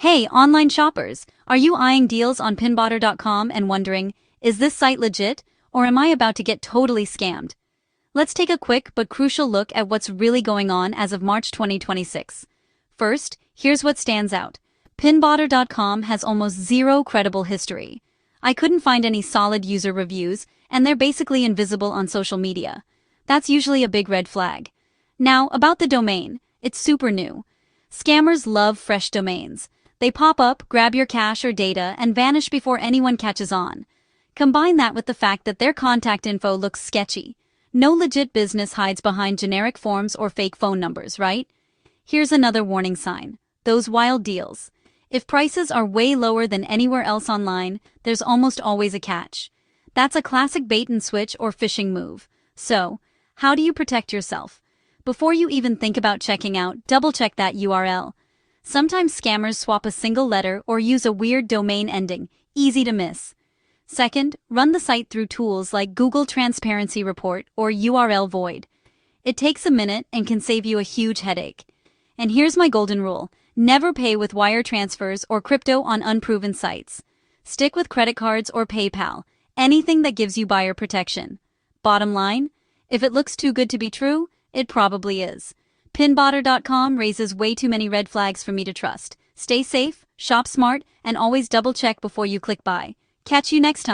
Hey, online shoppers, are you eyeing deals on pinbotter.com and wondering, is this site legit, or am I about to get totally scammed? Let's take a quick but crucial look at what's really going on as of March 2026. First, here's what stands out. Pinbotter.com has almost zero credible history. I couldn't find any solid user reviews, and they're basically invisible on social media. That's usually a big red flag. Now, about the domain, it's super new. Scammers love fresh domains. They pop up, grab your cash or data, and vanish before anyone catches on. Combine that with the fact that their contact info looks sketchy. No legit business hides behind generic forms or fake phone numbers, right? Here's another warning sign. Those wild deals. If prices are way lower than anywhere else online, there's almost always a catch. That's a classic bait and switch or phishing move. So, how do you protect yourself? Before you even think about checking out, double-check that URL. Sometimes scammers swap a single letter or use a weird domain ending, easy to miss. Second, run the site through tools like Google Transparency Report or URL Void. It takes a minute and can save you a huge headache. And here's my golden rule. Never pay with wire transfers or crypto on unproven sites. Stick with credit cards or PayPal, anything that gives you buyer protection. Bottom line, if it looks too good to be true, it probably is. Pinbotter.com raises way too many red flags for me to trust. Stay safe, shop smart, and always double check before you click buy. Catch you next time.